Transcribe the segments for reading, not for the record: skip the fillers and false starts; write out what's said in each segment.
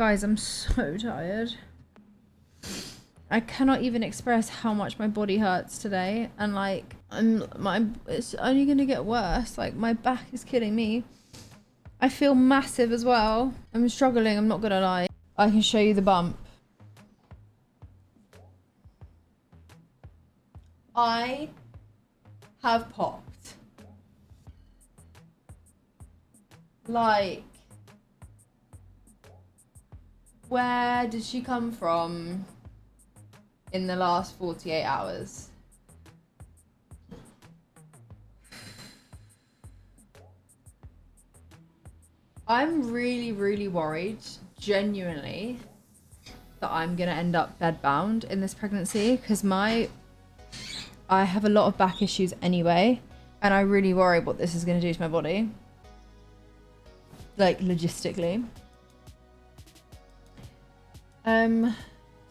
Guys, I'm so tired. I cannot even express how much my body hurts today, and like it's only gonna get worse. Like my back is killing me. I feel massive as well. I'm struggling, I'm not gonna lie. I can show you the bump. I have popped. Like, where did she come from in the last 48 hours? I'm really, really worried, genuinely, that I'm gonna end up bedbound in this pregnancy, because I have a lot of back issues anyway, and I really worry what this is gonna do to my body. Like, logistically.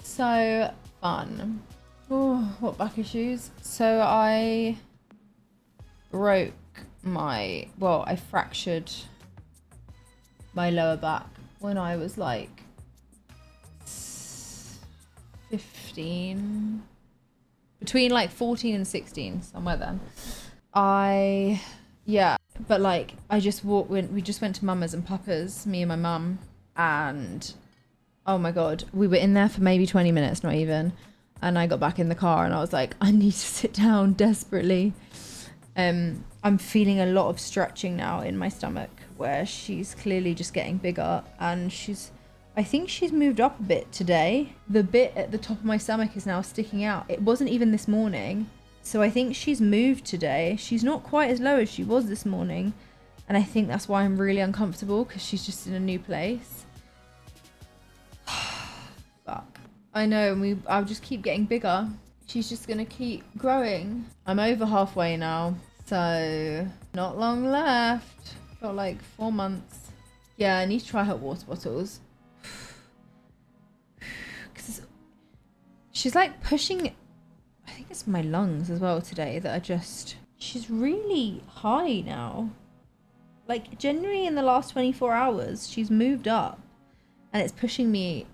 So fun. Oh, what back issues? So I broke I fractured my lower back when I was like 15, between like 14 and 16, somewhere then. But like we just went to Mama's and Papa's, me and my mum, and oh my god, we were in there for maybe 20 minutes, not even, and I got back in the car and I was like, I need to sit down desperately. I'm feeling a lot of stretching now in my stomach, where she's clearly just getting bigger, and I think she's moved up a bit today. The bit at the top of my stomach is now sticking out. It wasn't even this morning. So I think she's moved today. She's not quite as low as she was this morning. And I think that's why I'm really uncomfortable, because she's just in a new place. Fuck. I know, and I'll just keep getting bigger. She's just gonna keep growing. I'm over halfway now, so not long left. Got like 4 months. Yeah, I need to try hot water bottles. Because she's like pushing, I think it's my lungs as well today that are just, she's really high now. Like generally in the last 24 hours, she's moved up, and it's pushing my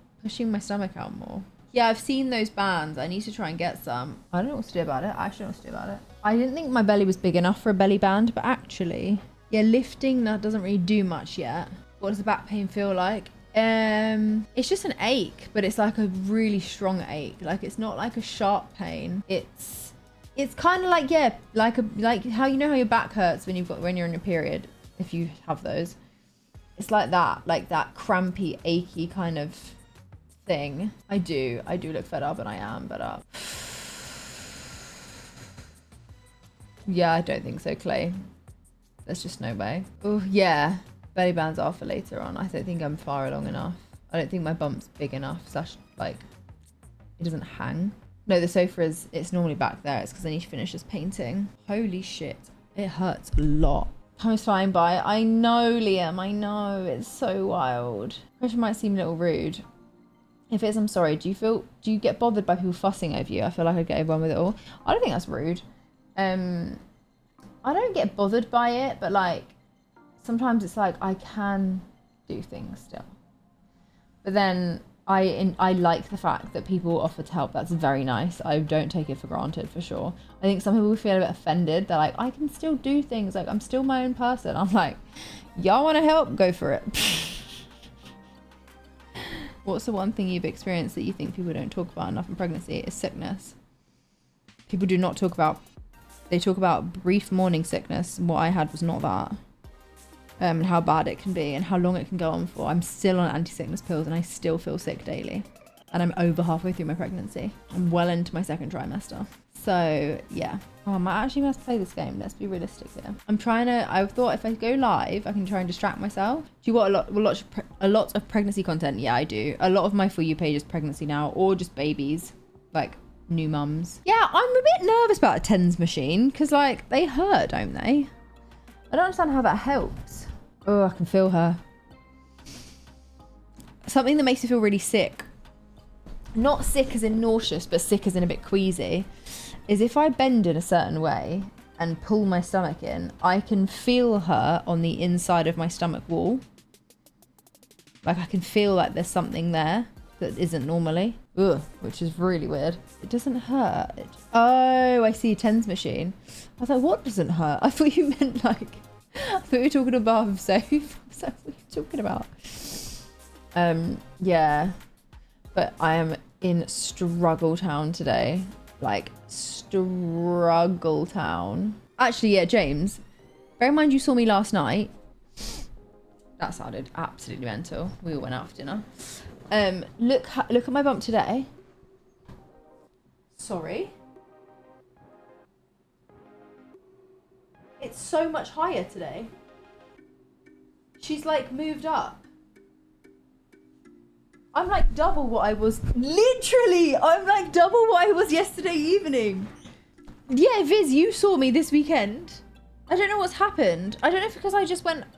stomach out more. Yeah, I've seen those bands. I need to try and get some. I don't know what to do about it. I actually don't know what to do about it. I didn't think my belly was big enough for a belly band, but actually, yeah, lifting, that doesn't really do much yet. What does the back pain feel like? It's just an ache, but it's like a really strong ache. Like it's not like a sharp pain. It's kind of like, yeah, like how, you know how your back hurts when you're in your period, if you have those. It's like that crampy, achy kind of thing. I do look fed up, and I am, but yeah, I don't think so, Clay. There's just no way. Oh yeah, belly bands are for later on. I don't think I'm far along enough. I don't think my bump's big enough, like it doesn't hang. No, the sofa it's normally back there. It's because I need to finish this painting. Holy shit, it hurts a lot. Time's flying by. I know, Liam, I know, it's so wild. Question might seem a little rude. If it is, I'm sorry. Do you get bothered by people fussing over you? I feel like I get everyone with it all. I don't think that's rude. I don't get bothered by it, but like sometimes it's like I can do things still. But then I like the fact that people offer to help. That's very nice. I don't take it for granted, for sure. I think some people feel a bit offended. They're like, I can still do things. Like I'm still my own person. I'm like, y'all want to help? Go for it. What's the one thing you've experienced that you think people don't talk about enough in pregnancy? Is sickness. People do not talk about, they talk about brief morning sickness. What I had was not that. And how bad it can be and how long it can go on for. I'm still on anti-sickness pills and I still feel sick daily. And I'm over halfway through my pregnancy. I'm well into my second trimester. So yeah. Oh, I might actually have to play this game. Let's be realistic here. I thought if I go live, I can try and distract myself. Do you want a lot of pregnancy content? Yeah, I do. A lot of my For You page is pregnancy now, or just babies, like new mums. Yeah, I'm a bit nervous about a TENS machine because like they hurt, don't they? I don't understand how that helps. Oh, I can feel her. Something that makes me feel really sick. Not sick as in nauseous, but sick as in a bit queasy, is if I bend in a certain way and pull my stomach in, I can feel her on the inside of my stomach wall. Like I can feel like there's something there that isn't normally. Ugh, which is really weird. It doesn't hurt. Oh, I see a TENS machine. I was like, what doesn't hurt? I thought you meant like, I thought you were talking about of safe. I was like, what are you talking about? Yeah, but I am in struggle town today. Like struggle town. Actually, yeah, James, bear in mind you saw me last night. That sounded absolutely mental. We all went out for dinner. Look at my bump today. Sorry. It's so much higher today. She's like moved up. I'm like double what I was. Literally, I'm like double what I was yesterday evening. Yeah, Viz, you saw me this weekend. I don't know what's happened. I don't know if because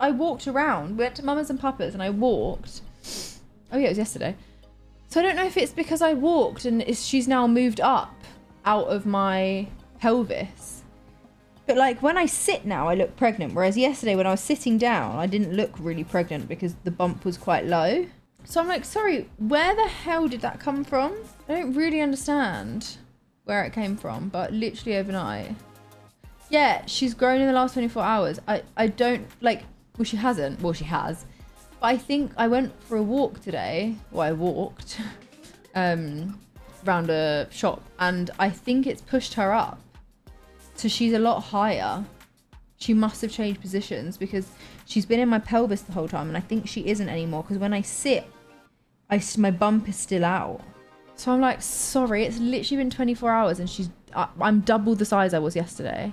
I walked around. We went to Mama's and Papa's and I walked. Oh yeah, it was yesterday. So I don't know if it's because I walked and she's now moved up out of my pelvis. But like when I sit now, I look pregnant. Whereas yesterday when I was sitting down, I didn't look really pregnant because the bump was quite low. So I'm like, sorry, where the hell did that come from? I don't really understand where it came from, but literally overnight. Yeah, she's grown in the last 24 hours. I don't like, well, she hasn't. Well, she has. But I think I went for a walk today. Well, I walked around a shop and I think it's pushed her up. So she's a lot higher. She must have changed positions because she's been in my pelvis the whole time and I think she isn't anymore because when I sit, my bump is still out. So I'm like, sorry, it's literally been 24 hours and I'm double the size I was yesterday.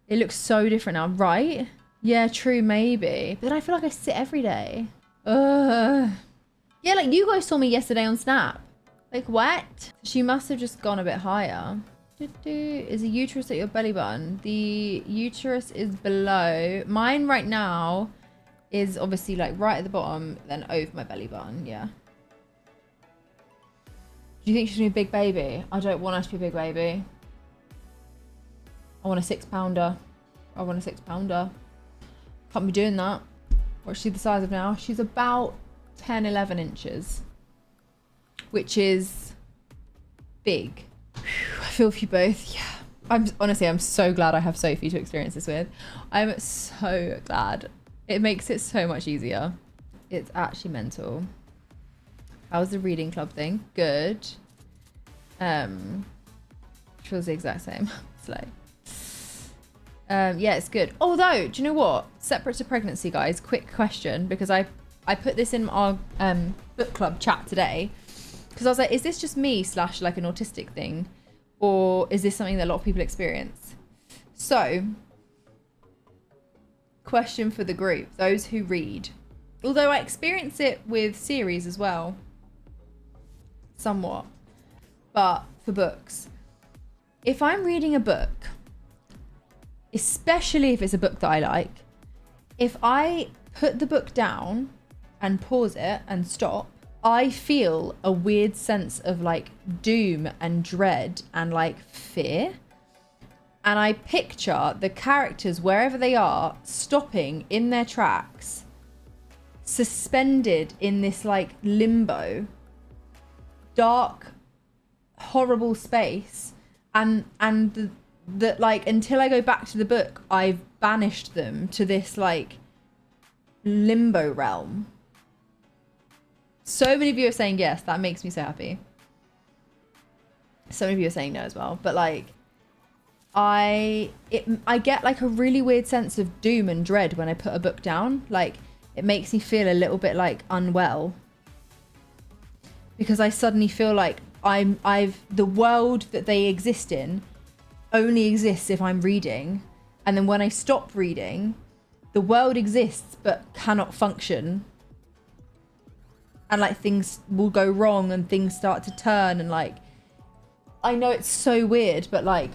It looks so different now, right? Yeah, true, maybe. But then I feel like I sit every day. Ugh. Yeah, like you guys saw me yesterday on Snap. Like, what? She must have just gone a bit higher. Is the uterus at your belly button? The uterus is below. Mine right now is obviously like right at the bottom, then over my belly button, yeah. Do you think she's gonna be a big baby? I don't want her to be a big baby. I want a 6-pounder. I want a 6-pounder. Can't be doing that. What's she the size of now? She's about 10, 11 inches. Which is big. Whew, I feel for you both. Yeah. I'm so glad I have Sophie to experience this with. I'm so glad. It makes it so much easier. It's actually mental. How's the reading club thing? Good. Feels the exact same. Slow. Yeah, it's good. Although, do you know what? Separate to pregnancy, guys, quick question, because I put this in our book club chat today, because I was like, is this just me / like an autistic thing, or is this something that a lot of people experience? So, question for the group, those who read. Although I experience it with series as well, somewhat, but for books. If I'm reading a book, especially if it's a book that I like, if I put the book down and pause it and stop, I feel a weird sense of like doom and dread and like fear. And I picture the characters, wherever they are, stopping in their tracks, suspended in this like limbo, dark, horrible space. And that like, until I go back to the book, I've banished them to this like limbo realm. So many of you are saying yes, that makes me so happy. So many of you are saying no as well. But like, I get like a really weird sense of doom and dread when I put a book down. Like, it makes me feel a little bit like unwell, because I suddenly feel like the world that they exist in only exists if I'm reading, and then when I stop reading, the world exists but cannot function, and like things will go wrong and things start to turn, and like, I know it's so weird, but like,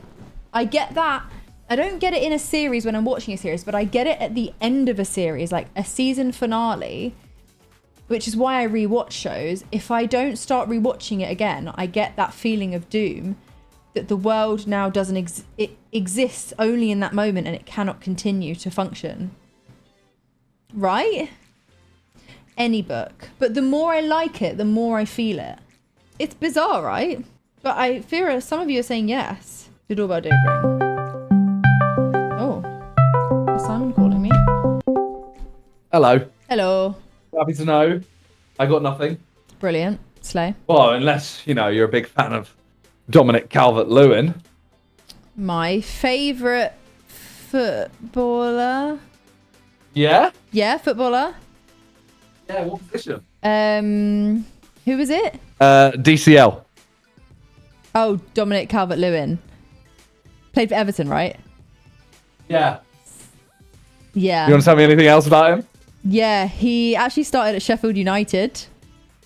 I get that. I don't get it in a series when I'm watching a series, but I get it at the end of a series, like a season finale, which is why I rewatch shows. If I don't start rewatching it again, I get that feeling of doom, that the world now doesn't it exists only in that moment and it cannot continue to function. Right? any book, but the more I like it, the more I feel it. It's bizarre, right? But I fear some of you are saying yes. The doorbell did ring. Oh, is Simon calling me? Hello. Hello. Happy to know. I got nothing. Brilliant. Slay. Well, unless, you're a big fan of Dominic Calvert-Lewin. My favourite footballer. Yeah? Yeah, footballer. Yeah, what position? Who was it? DCL. Oh, Dominic Calvert-Lewin. Played for Everton, right? Yeah. Yeah. You want to tell me anything else about him? Yeah, he actually started at Sheffield United.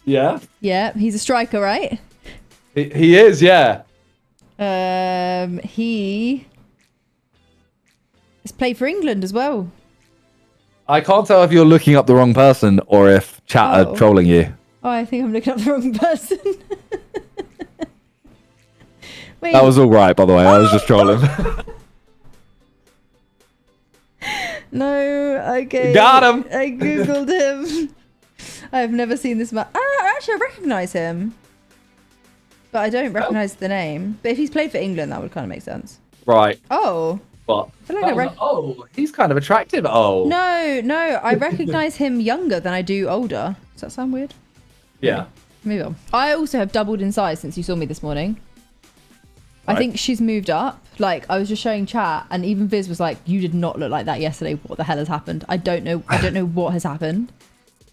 Yeah. Yeah, he's a striker, right? He is, yeah. He has played for England as well. I can't tell if you're looking up the wrong person or if chat are trolling you. Oh, I think I'm looking up the wrong person. Wait. That was all right, by the way. I was just trolling. No, okay. Got him. I googled him. I've never seen this man. Actually, I recognise him. But I don't recognise the name. But if he's played for England, that would kind of make sense. Right. Oh. What? I feel like He's kind of attractive. Oh. No, I recognise him younger than I do older. Does that sound weird? Yeah. Move on. I also have doubled in size since you saw me this morning. Right. I think she's moved up. Like, I was just showing chat, and even Viz was like, "You did not look like that yesterday. What the hell has happened? I don't know what has happened."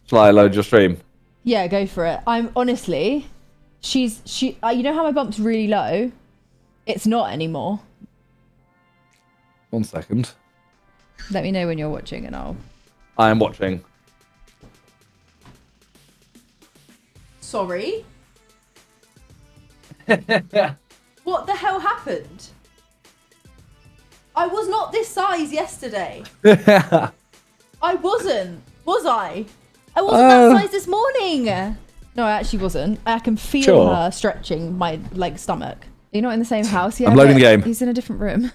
Shall I load your stream? Yeah, go for it. I'm honestly, she. You know how my bump's really low? It's not anymore. 1 second. Let me know when you're watching, and I'll. I am watching. Sorry. What the hell happened? I was not this size yesterday. I wasn't. Was I? I wasn't that size this morning. No, I actually wasn't. I can feel her stretching my stomach. You're not in the same house yet. I'm loading the game. He's in a different room.